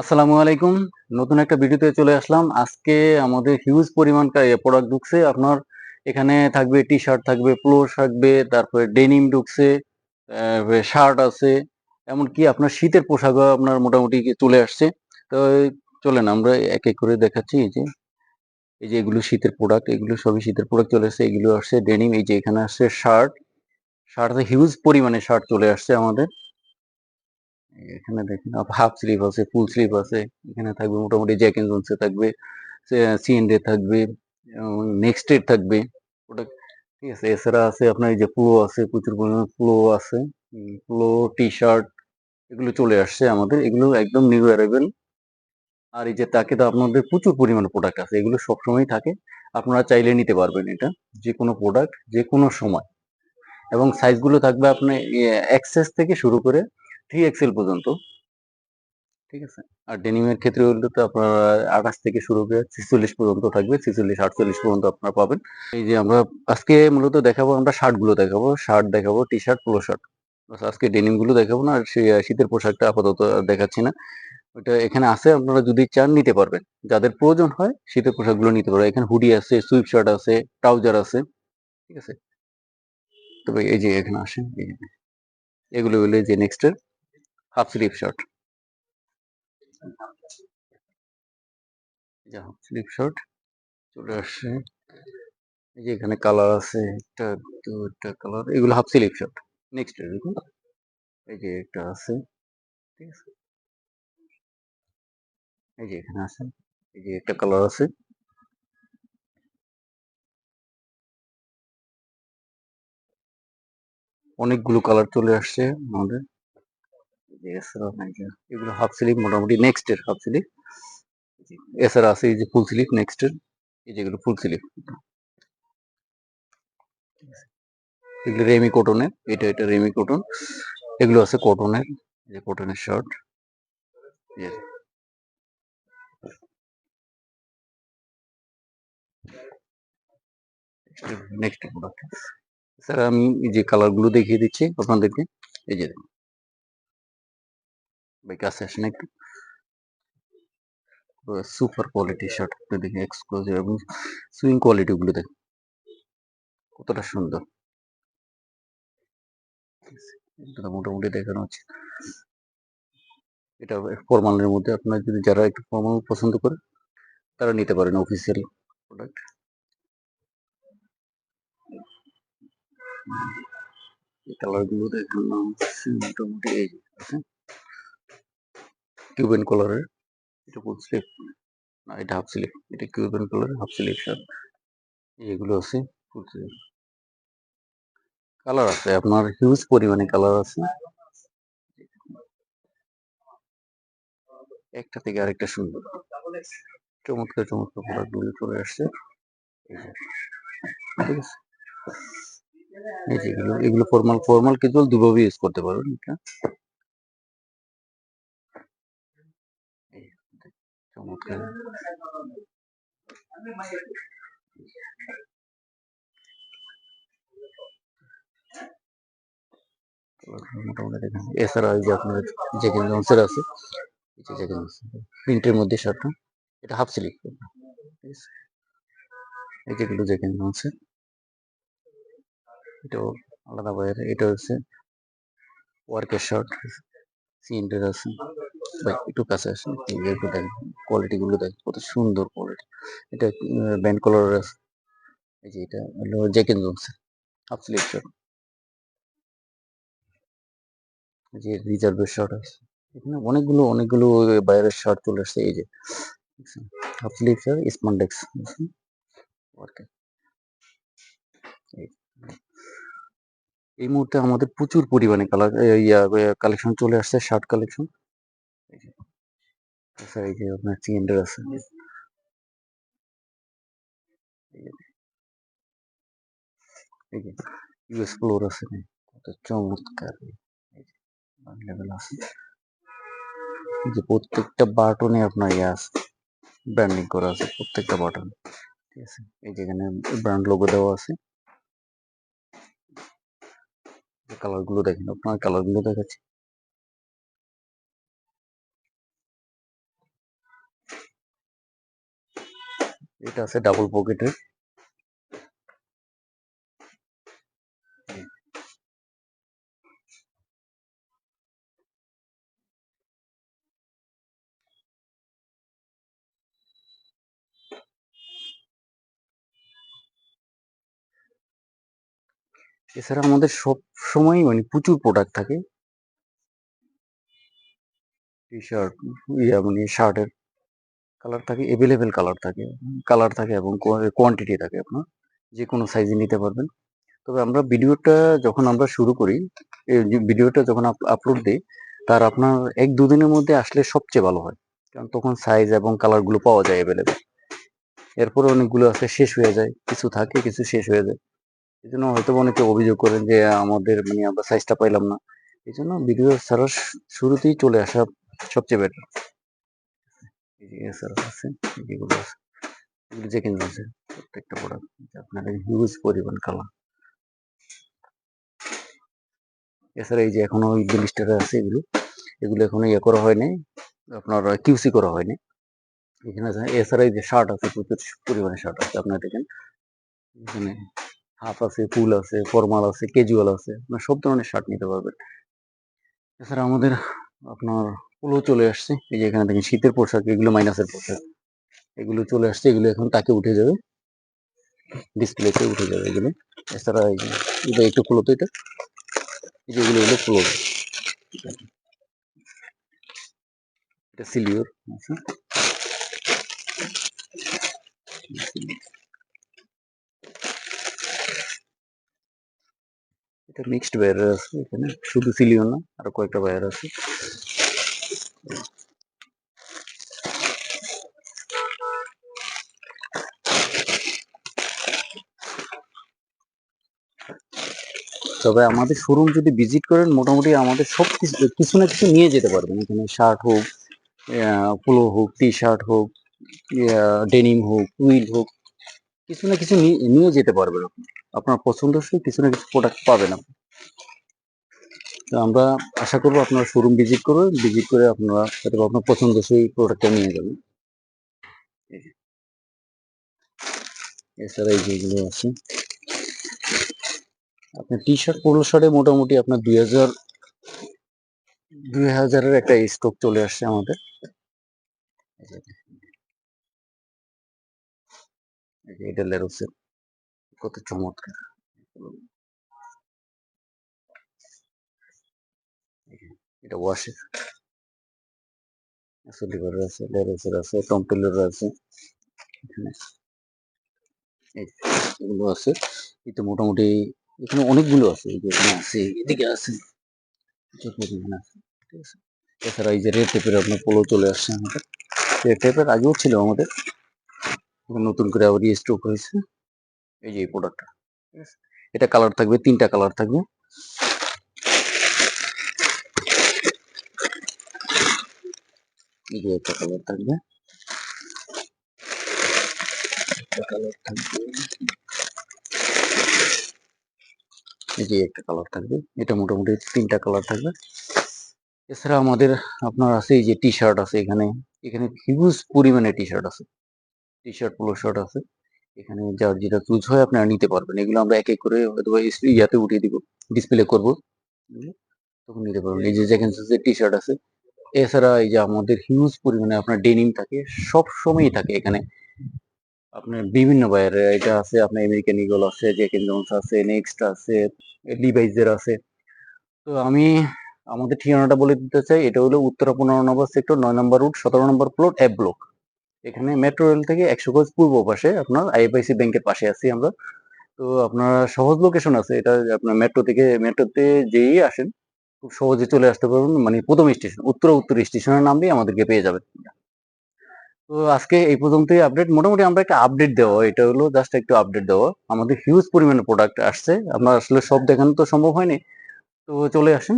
আসসালামু আলাইকুম। নতুন একটা ভিডিওতে চলে আসলাম। আজকে আমাদের হিউজ পরিমাণ প্রোডাক্ট ঢুকছে। আপনার এখানে থাকবে টি-শার্ট থাকবে, পোলো থাকবে, তারপরে ডেনিম ঢুকছে, শার্ট আছে। এমনকি আপনার শীতের পোশাকও আপনার মোটামুটি চলে আসছে। তো চলেন আমরা এক, এক করে দেখাচ্ছি। এই যে এগুলো শীতের প্রোডাক্ট, এগুলো সবই শীতের প্রোডাক্ট চলে আসছে। এগুলো আসছে ডেনিম, এই যে এখানে আসছে শার্ট। শার্টে হিউজ পরিমাণে শার্ট চলে আসছে আমাদের। এখানে দেখেন হাফ স্লিভ আছে, ফুল স্লিভ আছে। এখানে থাকবে মোটামুটি জ্যাক এন্ড জোনস এ থাকবে, সিএনডি থাকবে, নেক্সট এর থাকবে ওটা। ঠিক আছে, এছাড়া আছে আপনার এই যে পুলো আছে, প্রচুর পরিমাণে পুলো আছে। পুলো টি শার্ট এগুলো চলে আসছে আমাদের, এগুলো একদম নিউ অ্যারাইভেল। আর এই যে তাকে তো আপনাদের প্রচুর পরিমাণে প্রোডাক্ট আছে, এগুলো সবসময় থাকে। আপনারা চাইলে নিতে পারবেন এটা, যে কোনো প্রোডাক্ট যে কোনো সময়। এবং সাইজগুলো থাকবে আপনার এক্সএস থেকে শুরু করে 3XL পর্যন্ত। ঠিক আছে। আর ডেনিমের ক্ষেত্রে হলে তো আপনার 28 থেকে শুরু করে 46 পর্যন্ত থাকবে। 46, 48 পর্যন্ত আপনারা পাবেন। এই যে আমরা আজকে মূলত দেখাবো, আমরা শার্ট গুলো দেখাবো, শার্ট দেখাবো, টি শার্ট, পোলো শার্ট। আজকে ডেনিম গুলো দেখাবো না, আর শীতের পোশাকটা আপাতত দেখাচ্ছি না। ওইটা এখানে আছে, আপনারা যদি চান নিতে পারবেন। যাদের প্রয়োজন হয় শীতের পোশাকগুলো নিতে পারবেন। এখানে হুডি আছে, সুইপ শার্ট আছে, ট্রাউজার আছে। ঠিক আছে। তবে এই যে এখানে আসেন, এগুলো হলো যে নেক্সট এর half sleeve shirt. Half sleeve shirt চলে আসছে। এই যে এখানে কালার আছে, একটা, দুটা কালার, এগুলো হাফ স্লিভ শার্ট। নেক্সট এর দেখুন, এই যে একটা আছে। ঠিক আছে। এই যে এখানে আছে, এই যে একটা কালার আছে। অনেকগুলো কালার চলে আসছে আমাদের। এছাড়া এগুলো হাফ স্লিভ, মোটামুটি নেক্সট এর হাফ স্লিভ। এছাড়া আছে এই যে ফুল স্লিভ নেক্সট এর, এই যেগুলো ফুল স্লিভ। এগুলো রেমি কটনের, এটা রেমি কটন। এগুলো আছে কটনের, যে কটনের শার্ট। নেক্সট প্রোডাক্ট স্যার, আমি এই যে কালার গুলো দেখিয়ে দিচ্ছি আপনাদেরকে। এই যে ভাই কাছে আসেন একটু। সুপার কোয়ালিটি শার্ট, আপনি দেখেন এক্সক্লুসিভ এবং সুইং কোয়ালিটি গুলো দেখেন কতটা সুন্দর। এটা মোটামুটি দেখানো হচ্ছে। এটা ফরমালের মধ্যে, আপনার যদি যারা একটু ফরমাল পছন্দ করে তারা নিতে পারেন, অফিসিয়াল প্রোডাক্ট। এই কালার গুলো দেখেন মোটামুটি এই যে আছে কিউবেন কালারের। এটা ফুল স্লিভ না, এটা হাফ স্লিভ। এটা কিউবেন কালারের হাফ স্লিভ শার্ট। এগুলো আছে ফুল স্লিভ। কালার আছে আপনার হিউজ পরিমাণে কালার আছে, একটা থেকে আরেকটা সুন্দর। চমৎকার চমৎকার প্রোডাক্ট গুলো চলে আসছে। ঠিক আছে। এই যে এগুলো, এগুলো ফর্মাল, ফর্মাল কিন্তু দুভাবে ইউজ করতে পারবেন এটা। চমৎকার। মোটামুটি দেখেন। এছাড়া এই যে আপনার জ্যাকেন জনসের আছে, এই যে জ্যাকেন জনস প্রিন্টের মধ্যে শার্টটা, এটা হাফ স্লিভ। এই যেগুলো জ্যাকেন জনসের, এটাও আলাদা বাইরে। এটা হচ্ছে ওয়ার্কের শার্ট, সিএনটের আছে। ভাই একটু কাছে আসেন, এই যে একটু দেখেন কোয়ালিটি গুলো, দেখেন কত সুন্দর কোয়ালিটি। এটা ব্যান্ড কলার আছে। এই যে এটা হলো জ্যাকেন জনসের হাফ স্লিভ শার্ট। যে রিজার্ভের শার্ট আছে, এখানে অনেকগুলো অনেকগুলো বাইরের শার্ট চলে আসছে। এই যে হাফ স্লিভ শার্ট স্পান্ডেক্স ওয়ার্কে। এই মুহূর্তে আমাদের প্রচুর পরিমাণে কালার কালেকশন চলে আসছে, শার্ট কালেকশন। আচ্ছা, এই যে আপনার সিএনডার আছে, এই যে ইউএস ফ্লোর আছে, কত চমৎকার লেভেল আছে। এই যে প্রত্যেকটা বাটনে আপনার ইয়ে আছে, ব্র্যান্ডিং করা আছে প্রত্যেকটা বাটন। ঠিক আছে। এই যে এখানে ব্র্যান্ড লোগো দেওয়া আছে। কালার গুলো দেখেন, আপনার কালার গুলো দেখাচ্ছি। এটা আছে ডাবল পকেটের। এছাড়া আমাদের সব সময় মানে প্রচুর প্রোডাক্ট থাকে, টি শার্ট মানে শার্টের কালার থাকে, এভেলেবেল কালার থাকে এবং কোয়ান্টিটি থাকে, আপনার যে কোনো সাইজে নিতে পারবেন। তবে আমরা ভিডিওটা যখন আমরা শুরু করি, এই ভিডিওটা যখন আপলোড দিই, তার আপনার 1-2 দিনের মধ্যে আসলে সবচেয়ে ভালো হয়, কারণ তখন সাইজ এবং কালারগুলো পাওয়া যায় এভেলেবেল। এরপরে অনেকগুলো আছে শেষ হয়ে যায়, কিছু থাকে কিছু শেষ হয়ে যায়, এই জন্য হয়তো অনেকে অভিযোগ করেন যে আমাদের মানে আমরা সাইজটা পাইলাম না। এই জন্য ভিডিও ছাড়ার শুরুতেই চলে আসা সবচেয়ে বেটার। আছে এগুলো আছে, এগুলো যে কিনতে আছে প্রত্যেকটা প্রোডাক্ট আপনার হিউজ পরিমাণ কালার। এছাড়া এই যে এখনো ব্লিস্টারে আছে, এগুলো এখনো ইয়ে করা হয়নি, আপনার কিউসি করা হয়নি এখানে। এছাড়া এই যে শার্ট আছে, প্রচুর পরিমাণে শার্ট আছে, আপনার দেখেন এখানে হাফ আছে, ফুল আছে, ফর্মাল আছে, ক্যাজুয়াল আছে, আপনার সব ধরনের শার্ট নিতে পারবেন। এছাড়া আমাদের আপনার পোলো চলে আসছে, এই যে এখানে দেখেন শীতের পোশাক, এগুলো মাইনাসের পোশাক, এগুলো চলে আসছে, এগুলো এখন তাকে উঠে যাবে, ডিসপ্লেতে উঠে যাবে এগুলো। এছাড়া এই যে এটা একটু খুলো তো, এটা এই যে এগুলো হলো খুলো, এটা সিলিওর আছে, এটা মিক্সড বাইরে আছে, এখানে শুধু সিলিওর না, আরো কয়েকটা বাইরে আছে। তবে আমাদের শোরুম যদি ভিজিট করেন, মোটামুটি আমাদের সব কিছু না কিছু নিয়ে যেতে পারবেন। এখানে শার্ট হোক, পোলো হোক, টি শার্ট হোক, ডেনিম হোক, উইল হোক, কিছু না কিছু নিয়ে যেতে পারবেন আপনি। আপনার পছন্দসই কিছু না কিছু প্রোডাক্ট পাবেন আপনি। তো আমরা আশা করবো আপনারা শোরুম ভিজিট করবেন, ভিজিট করে আপনারা হয়তো আপনার পছন্দসই প্রোডাক্টটা নিয়ে যাবেন। এছাড়া এই যেগুলো আছে, আপনার টি শার্ট, পোলো শার্টে মোটামুটি আপনার 2000-এর একটা স্টক চলে আসছে আমাদের। এটা লেরোসের, কত চমৎকার, এটা ওয়াশের লিভারের আছে, লেরোসের আছে, টমটেলের আছে, এখানে এগুলো আছে। এটা মোটামুটি এখানে অনেকগুলো আছে, এই যে এখানে আছে, এদিকে আছে, ঠিক আছে। এছাড়া এই যে রেড টেপের আপনার পোলো চলে আসছে আমাদের, রেড টেপের আগেও ছিল আমাদের, নতুন করে আবার রিস্টক হয়েছে। এই যে এই প্রোডাক্টটা, ঠিক আছে, এটা কালার থাকবে, 3টা কালার থাকবে। এই যে একটা কালার থাকবে, এই যে একটা কালার থাকবে, এটা মোটামুটি 3টা কালার থাকবে। এছাড়া আমাদের আপনার আছে এই যে টি শার্ট আছে, এখানে হিউজ পরিমাণে টি শার্ট আছে, টি শার্ট, পোলো শার্ট আছে। এখানে যার যেটা চুজ হয় আপনারা নিতে পারবেন। এগুলো আমরা এক এক করে হয়তো ইয়াতে উঠিয়ে দিব, ডিসপ্লে করবো, তখন নিতে পারবেন। এই যে জ্যাকেন্সের টি শার্ট আছে। এছাড়া এই যে আমাদের হিউজ পরিমাণে আপনার ডেনিম থাকে, সব সময়ই থাকে এখানে। আপনার বিভিন্ন বাইরের এটা আছে, আপনার আমেরিকান ইগল আছে, জ্যাক এন্ড জোন্স আছে, নেক্সট আছে, লিভাইসের আছে। তো আমি আমাদের ঠিকানাটা বলে দিতে চাই, এটা হলো উত্তরা 15 নম্বর সেক্টর, 9 নম্বর রুট, 17 নম্বর প্লট, এফ ব্লক। এখানে মেট্রো রেল থেকে 100 গজ পূর্ব পাশে, আপনার আইএফআইসি ব্যাংকের পাশে আছি আমরা। তো আপনার সহজ লোকেশন আছে, এটা আপনার মেট্রোতে যেই আসেন খুব সহজে চলে আসতে পারবেন, মানে প্রথম স্টেশন উত্তর স্টেশনের নামে আমাদেরকে পেয়ে যাবেন। তো আজকে এই পর্যন্তই আপডেট, মোটামুটি আমরা একটা আপডেট দেওয়া, এটা হলো জাস্ট একটু আপডেট দেওয়া। আমাদের হিউজ পরিমাণে প্রোডাক্ট আসছে, আমরা আসলে সব দেখানো তো সম্ভব হয়নি, তো চলে আসেন,